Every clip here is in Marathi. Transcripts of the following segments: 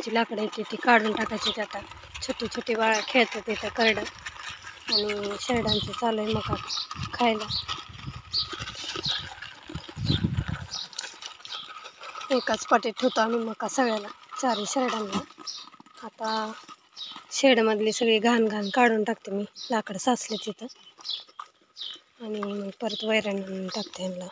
आंब्याची लाकडं येते ती काढून टाकायची. ते आता छोटी छोटी बाळं खेळतात तिथं करडं. आणि शेरडांचं चालू आहे मका खायला. एकाच पाटीत ठेवतो आम्ही मका सगळ्याला, 4 शेरडांना. आता शेडमधली सगळी घाण काढून टाकते मी, लाकडं साचले तिथं. आणि मग परत वैरण आणून टाकते ह्यांना.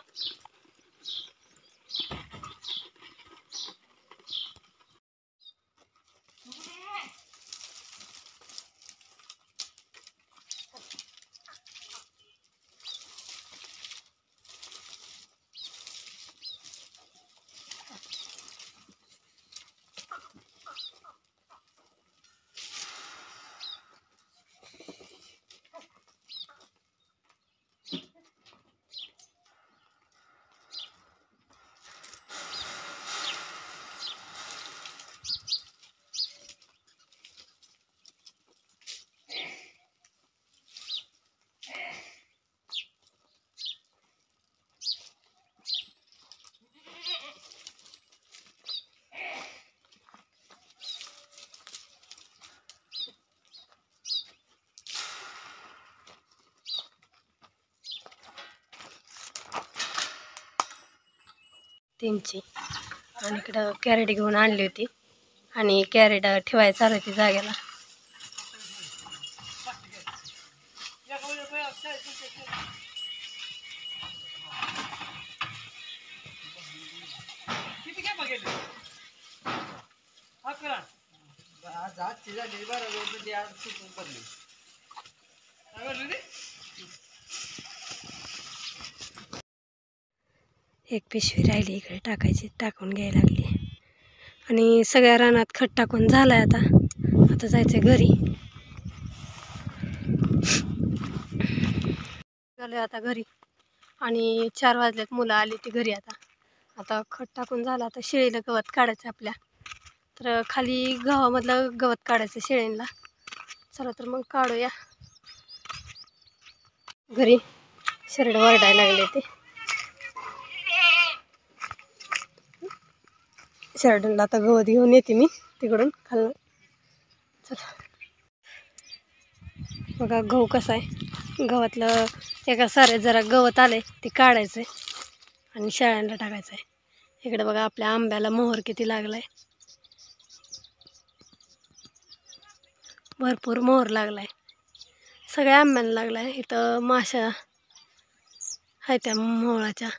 त्यांची आणि इकडं कॅरेट घेऊन आणली होती आणि कॅरेट ठेवायला चालू होती जागेला. एक पिशवी राहिली इकडे टाकायची, टाकून घ्यायला लागली. आणि सगळ्या रानात खत टाकून झालाय. आता जायचंय घरी. झालंय आता घरी आणि 4 वाजल्यात, मुलं आली ती घरी. आता खत टाकून झालं. आता शेळीला गवत काढायचं आपल्या. तर खाली गव्हामधलं गवत काढायचं शेळींना. चला तर मग काढूया. घरी शेरड वरडायला लागले ते. शेरडांना आता गवत घेऊन येते मी तिकडून खाल्लं. चला बघा गहू कसा आहे. गव्हातलं एका सारे जरा गवत आले ते काढायचंय आणि शेळ्यांना टाकायचंय. इकडे बघा आपल्या आंब्याला मोहर किती लागलाय. भरपूर मोहर लागलाय, सगळ्या आंब्यांना लागलाय. इथं माशा आहे त्या मोहराच्या,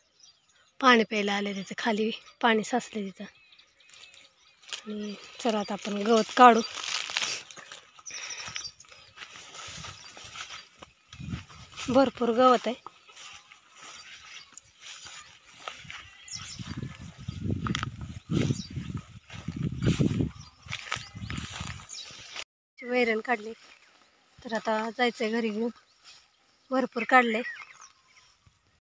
पाणी प्यायला आले तिथं, खाली पाणी साचले तिथं. आणि चला आता आपण गवत काढू. भरपूर गवत आहे. वैरण काढली तर आता जायचंय घरी घेऊन. भरपूर काढले,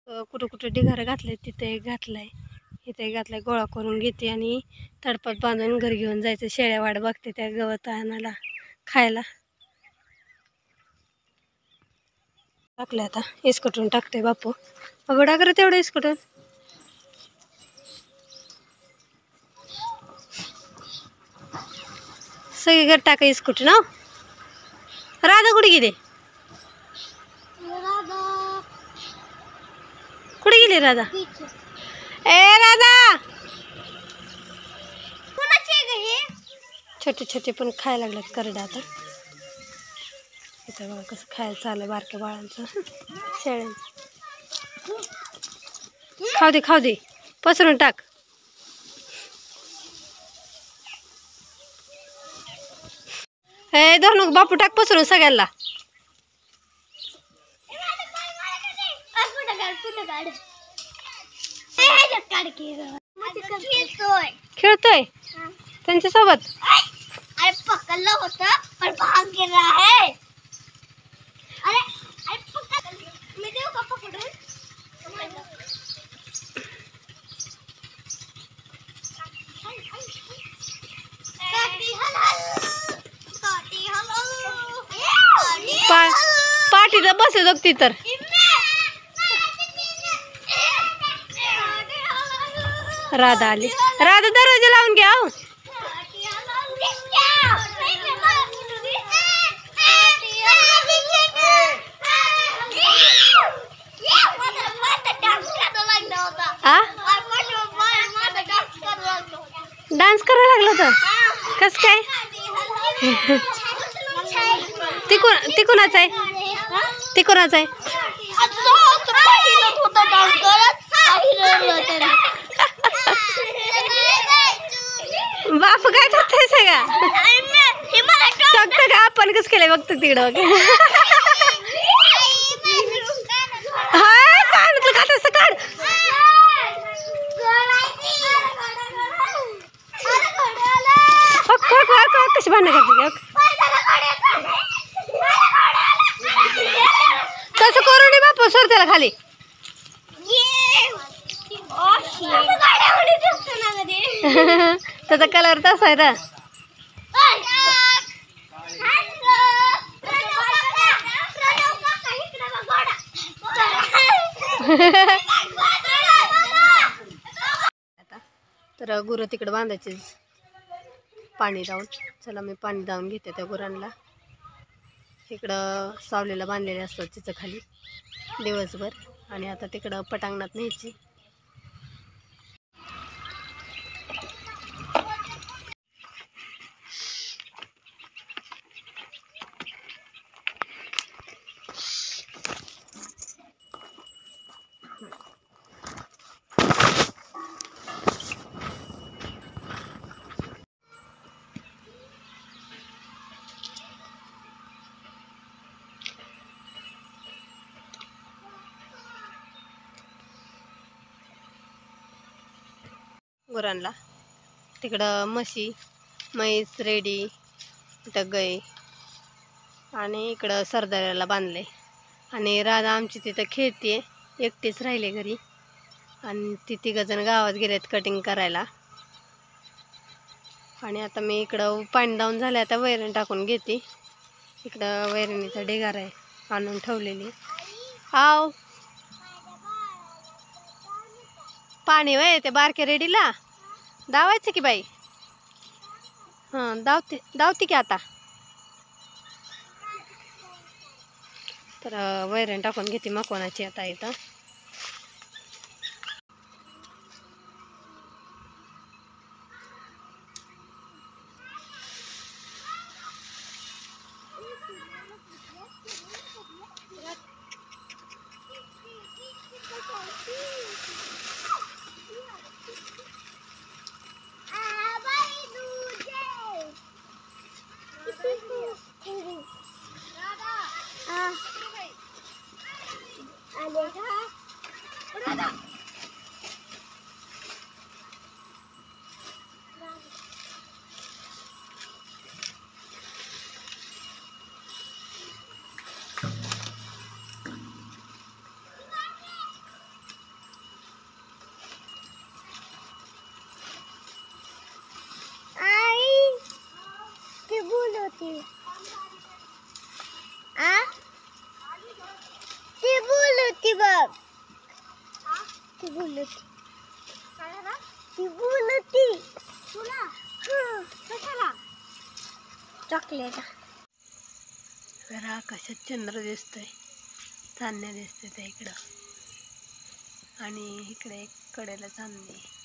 कुठं कुठं ढिगारा घातले तिथे घातलाय, इथे घातलाय. गोळा करून घेते आणि तडपात बांधून घरी घेऊन जायचं. शेळ्या वाट बघते त्या गवत आणायला खायला. टाकले आता, इसकटून टाकते बापू. अगोडा करत तेवढं इसकटून. सगळीकडे टाका इसकटून. ना राधा कुठे गेली? कुठे गेली राधा? ए राधा, छोटे छोटे पण खायला लागलेत करडे आता. इथं बघा कसं खायला चाललंय बारक्या बाळांचं, शेळ्यांचं. खाऊ दे पसरून टाक. ए धर नको बापू, टाक पसरून सगळ्यांना. खेळतोय त्यांच्यासोबत. अरे पकडलं होतं पण भाग गेला आहे. अरे अरे पकड, मी देऊ का पकडून? पाठीत बस ती तर. राधा आली. राधा दरवाजा लावून घ्या. आ डान्स करायला लागला होता कस काय ती कोणाचं आहे ती कोणाचं आहे बाप काय करताय सगळा का आपण कस केलंय बघतो तिकडं काढ कशी भांडण करते तसं करू नये बापू सोड त्याला खाली त्याचा कलर तसा आहे ना तर गुरं तिकडे बांधायचे पाणी लावून चला मी पाणी लावून घेते त्या गुरांना इकडं सावलीला बांधलेले असतात तिचं खाली दिवसभर आणि आता तिकडं पटांगणात न्यायची गुरांना तिकडं म्हैस रेडी इथं गाय आणि इकडं सरदाराला बांधले आणि राधा आमची तिथं खेळते एकटीच राहिले घरी आणि ती तिघजण गावात गेलेत कटिंग करायला आणि आता मी इकडं पाणी लावून झालं आता वैरण टाकून घेते इकडं वैरणीचा ढिगारा आहे आणून ठेवलेली आव पाणी वय ते बारके रेडीला दावायचं की बाई हां दावते की आता तर वैरण टाकून घेते मकवानाची आता इथं चॉकलेट जरा आकाशात चंद्र दिसतोय चांदण्या दिसते त्या इकडं आणि इकडे एक कडेला चांदणी